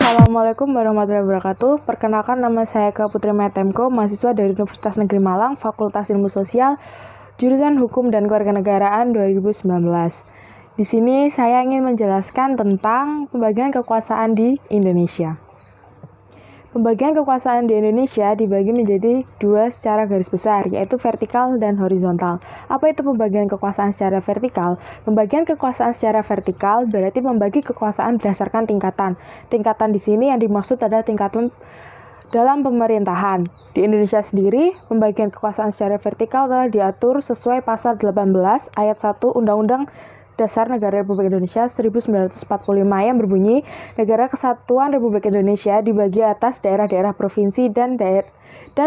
Assalamualaikum warahmatullahi wabarakatuh. Perkenalkan, nama saya Eka Putri Metemko, mahasiswa dari Universitas Negeri Malang, Fakultas Ilmu Sosial, jurusan Hukum dan Kewarganegaraan 2019. Di sini saya ingin menjelaskan tentang pembagian kekuasaan di Indonesia. Pembagian kekuasaan di Indonesia dibagi menjadi dua secara garis besar, yaitu vertikal dan horizontal. Apa itu pembagian kekuasaan secara vertikal? Pembagian kekuasaan secara vertikal berarti membagi kekuasaan berdasarkan tingkatan. Tingkatan di sini yang dimaksud adalah tingkatan dalam pemerintahan. Di Indonesia sendiri, pembagian kekuasaan secara vertikal telah diatur sesuai pasal 18 ayat 1 Undang-Undang Dasar Negara Republik Indonesia 1945 yang berbunyi, Negara Kesatuan Republik Indonesia dibagi atas daerah-daerah provinsi dan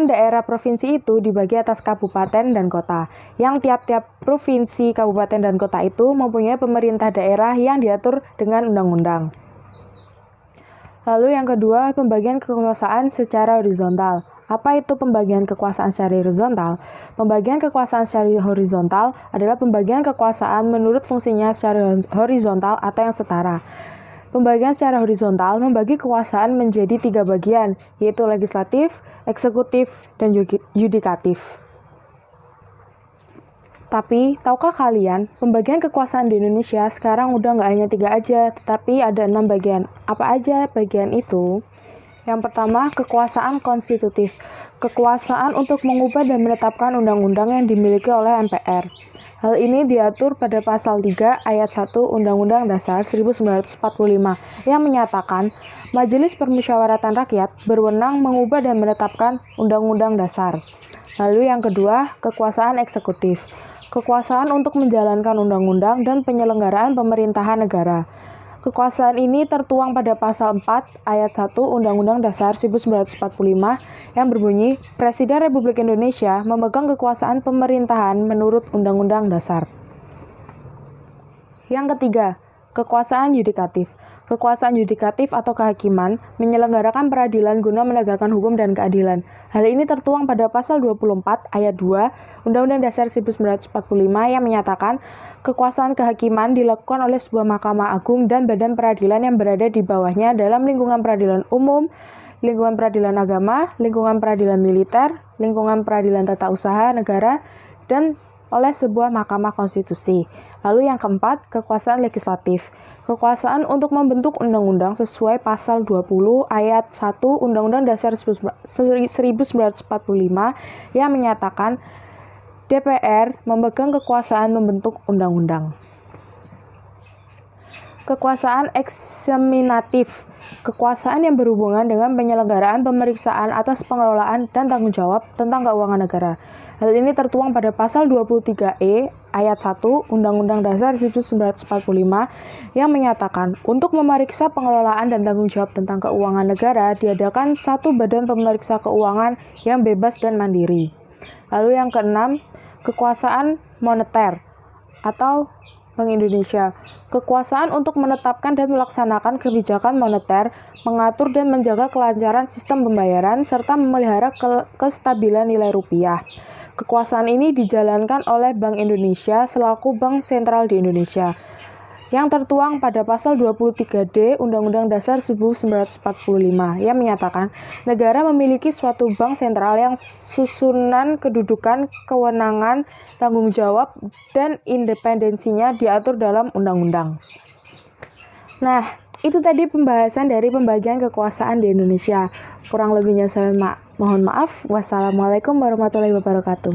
daerah provinsi itu dibagi atas kabupaten dan kota. Yang tiap-tiap provinsi, kabupaten, dan kota itu mempunyai pemerintah daerah yang diatur dengan undang-undang. Lalu yang kedua, pembagian kekuasaan secara horizontal. Apa itu pembagian kekuasaan secara horizontal? Pembagian kekuasaan secara horizontal adalah pembagian kekuasaan menurut fungsinya secara horizontal atau yang setara. Pembagian secara horizontal membagi kekuasaan menjadi 3 bagian, yaitu legislatif, eksekutif, dan yudikatif. Tapi, tahukah kalian, pembagian kekuasaan di Indonesia sekarang udah nggak hanya 3 aja, tetapi ada 6 bagian. Apa aja bagian itu? Yang pertama, kekuasaan konstitutif. Kekuasaan untuk mengubah dan menetapkan undang-undang yang dimiliki oleh MPR. Hal ini diatur pada pasal 3 ayat 1 Undang-Undang Dasar 1945 yang menyatakan Majelis Permusyawaratan Rakyat berwenang mengubah dan menetapkan Undang-Undang Dasar. Lalu yang kedua, kekuasaan eksekutif. Kekuasaan untuk menjalankan undang-undang dan penyelenggaraan pemerintahan negara. Kekuasaan ini tertuang pada pasal 4 ayat 1 Undang-Undang Dasar 1945 yang berbunyi, Presiden Republik Indonesia memegang kekuasaan pemerintahan menurut Undang-Undang Dasar. Yang ketiga, kekuasaan yudikatif. Kekuasaan yudikatif atau kehakiman menyelenggarakan peradilan guna menegakkan hukum dan keadilan. Hal ini tertuang pada pasal 24 ayat 2 Undang-Undang Dasar 1945 yang menyatakan kekuasaan kehakiman dilakukan oleh sebuah Mahkamah Agung dan badan peradilan yang berada di bawahnya dalam lingkungan peradilan umum, lingkungan peradilan agama, lingkungan peradilan militer, lingkungan peradilan tata usaha negara, dan oleh sebuah Mahkamah Konstitusi. Lalu yang keempat, kekuasaan legislatif. Kekuasaan untuk membentuk undang-undang sesuai pasal 20 ayat 1 Undang-Undang Dasar 1945 yang menyatakan DPR memegang kekuasaan membentuk undang-undang. Kekuasaan eksaminatif. Kekuasaan yang berhubungan dengan penyelenggaraan pemeriksaan atas pengelolaan dan tanggung jawab tentang keuangan negara. Hal ini tertuang pada pasal 23E ayat 1 Undang-Undang Dasar 1945 yang menyatakan untuk memeriksa pengelolaan dan tanggung jawab tentang keuangan negara diadakan satu badan pemeriksa keuangan yang bebas dan mandiri. Lalu yang keenam, kekuasaan moneter atau Bank Indonesia. Kekuasaan untuk menetapkan dan melaksanakan kebijakan moneter, mengatur dan menjaga kelancaran sistem pembayaran, serta memelihara kestabilan nilai rupiah. Kekuasaan ini dijalankan oleh Bank Indonesia selaku Bank Sentral di Indonesia, yang tertuang pada pasal 23D Undang-Undang Dasar 1945 yang menyatakan negara memiliki suatu bank sentral yang susunan kedudukan, kewenangan, tanggung jawab, dan independensinya diatur dalam undang-undang. Nah, itu tadi pembahasan dari pembagian kekuasaan di Indonesia. Kurang lebihnya saya mohon maaf. Wassalamualaikum warahmatullahi wabarakatuh.